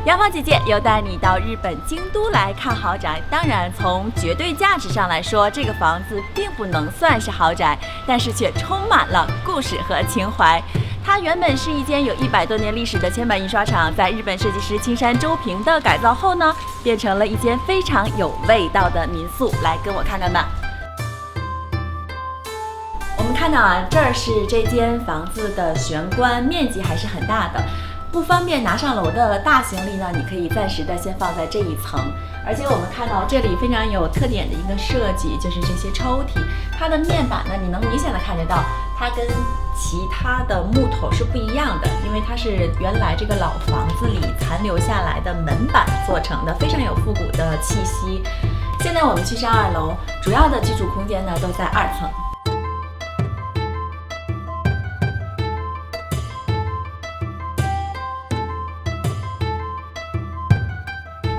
阳光姐姐又带你到日本京都来看豪宅。当然，从绝对价值上来说，这个房子并不能算是豪宅，但是却充满了故事和情怀。它原本是一间有100多年历史的铅版印刷厂，在日本设计师青山周平的改造后呢，变成了一间非常有味道的民宿。来跟我看看吧。我们看到啊，这儿是这间房子的玄关，面积还是很大的。不方便拿上楼的大行李呢，你可以暂时的先放在这一层。而且我们看到这里非常有特点的一个设计，就是这些抽屉，它的面板呢，你能明显的看得到，它跟其他的木头是不一样的，因为它是原来这个老房子里残留下来的门板做成的，非常有复古的气息。现在我们去上2楼，主要的居住空间呢都在2层。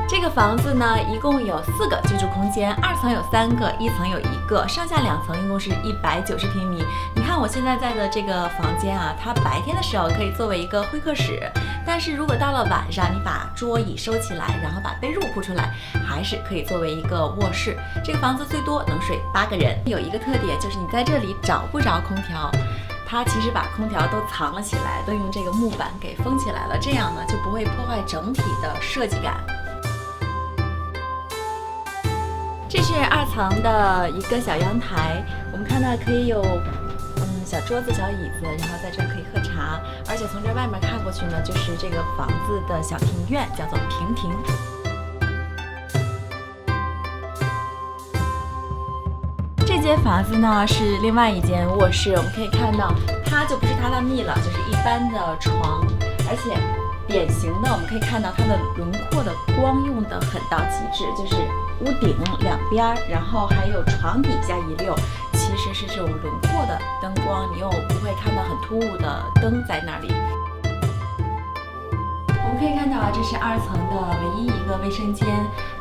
这个房子呢，一共有4个居住空间，2层有3个，1层有1个，上下2层一共是190平米。你看我现在在的这个房间啊，它白天的时候可以作为一个会客室，但是如果到了晚上，你把桌椅收起来，然后把被褥铺出来，还是可以作为一个卧室。这个房子最多能睡8个人。有一个特点就是你在这里找不着空调。它其实把空调都藏了起来，都用这个木板给封起来了，这样呢就不会破坏整体的设计感。这是2层的一个小阳台，我们看到可以有小桌子、小椅子，然后在这可以喝茶，而且从这外面看过去呢，就是这个房子的小庭院，叫做平庭。这间房子呢是另外一间卧室，我们可以看到它就不是榻榻米了，就是一般的床，而且典型的我们可以看到它的轮廓的光用的很到极致，就是屋顶两边，然后还有床底下一溜，其实是这种轮廓的灯光，你又不会看到很突兀的灯在那里。我们可以看到啊，这是2层的唯一一个卫生间，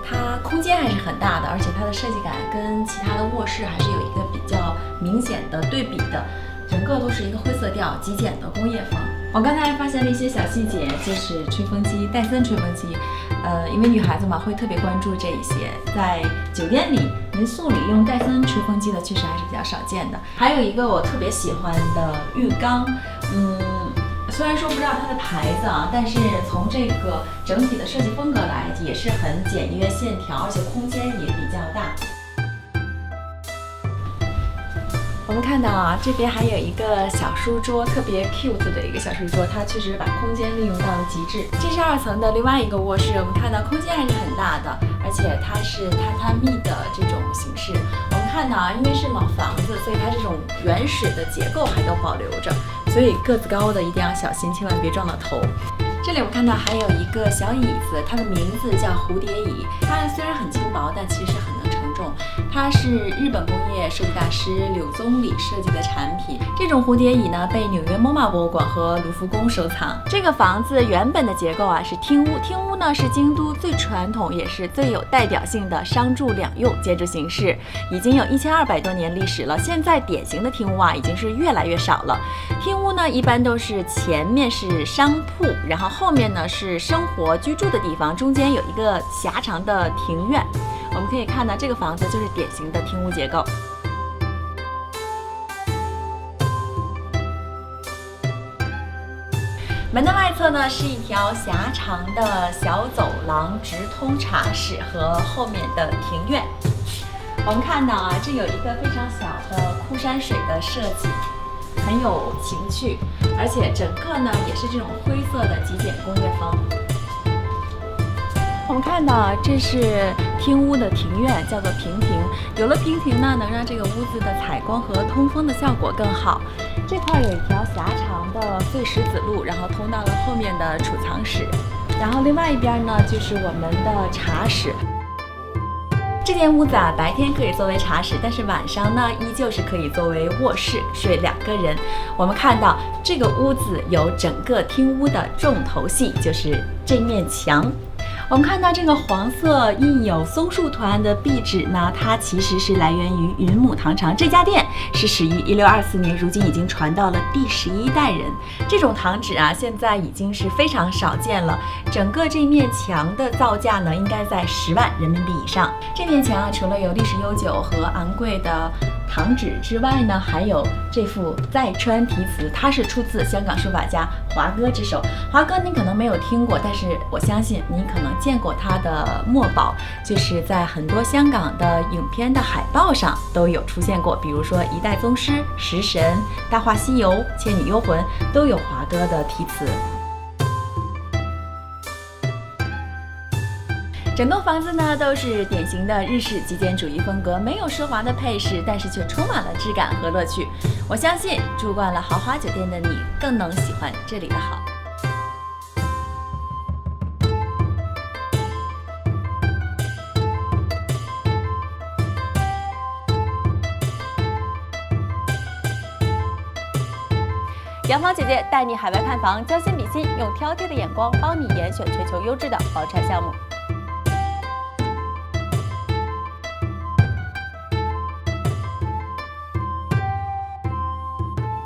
它空间还是很大的，而且它的设计感跟其他的卧室还是有一个比较明显的对比的，整个都是一个灰色调、极简的工业风。我刚才发现了一些小细节，就是吹风机，戴森吹风机。因为女孩子嘛会特别关注这一些，在酒店里、民宿里用戴森吹风机的确实还是比较少见的。还有一个我特别喜欢的浴缸，虽然说不知道它的牌子啊，但是从这个整体的设计风格来，也是很简约线条，而且空间也比较大。我们看到啊，这边还有一个小书桌，特别 cute 的一个小书桌，它确实把空间利用到了极致。这是2层的另外一个卧室，我们看到空间还是很大的，而且它是榻榻米的这种形式。我们看到啊，因为是老房子，所以它这种原始的结构还都保留着，所以个子高的一定要小心，千万别撞到头。这里我们看到还有一个小椅子，它的名字叫蝴蝶椅，它虽然很轻薄，但其实很能承重。它是日本工业设计大师柳宗理设计的产品。这种蝴蝶椅呢，被纽约 MoMA 博物馆和卢浮宫收藏。这个房子原本的结构啊是厅屋，厅屋呢是京都最传统也是最有代表性的商住两用建筑形式，已经有1200多年历史了。现在典型的厅屋啊已经是越来越少了。厅屋呢一般都是前面是商铺，然后后面呢是生活居住的地方，中间有一个狭长的庭院。我们可以看到这个房子就是典型的厅屋结构。门的外侧呢是一条狭长的小走廊，直通茶室和后面的庭院。我们看到啊，这有一个非常小的枯山水的设计，很有情趣，而且整个呢也是这种灰色的极简工业风。我们看到啊，这是厅屋的庭院，叫做平庭。有了平庭呢，能让这个屋子的采光和通风的效果更好。这块有一条狭长的碎石子路，然后通到了后面的储藏室。然后另外一边呢，就是我们的茶室。这间屋子啊，白天可以作为茶室，但是晚上呢，依旧是可以作为卧室，睡2个人。我们看到这个屋子有整个厅屋的重头戏，就是这面墙。我们看到这个黄色印有松树图案的壁纸呢，它其实是来源于云母糖厂。这家店是始于1624年，如今已经传到了第11代人。这种糖纸啊，现在已经是非常少见了。整个这面墙的造价呢，应该在10万人民币以上。这面墙啊，除了有历史悠久和昂贵的糖纸之外呢，还有这幅在川题词，它是出自香港书法家华哥之手。华哥你可能没有听过，但是我相信你可能见过他的墨宝，就是在很多香港的影片的海报上都有出现过，比如说《一代宗师》《食神》《大话西游》《倩女幽魂》都有华哥的题词。整栋房子呢都是典型的日式极简主义风格，没有奢华的配饰，但是却充满了质感和乐趣。我相信住惯了豪华酒店的你，更能喜欢这里的好。杨芳姐姐带你海外看房，将心比心，用挑剔的眼光帮你严选全球优质的房产项目。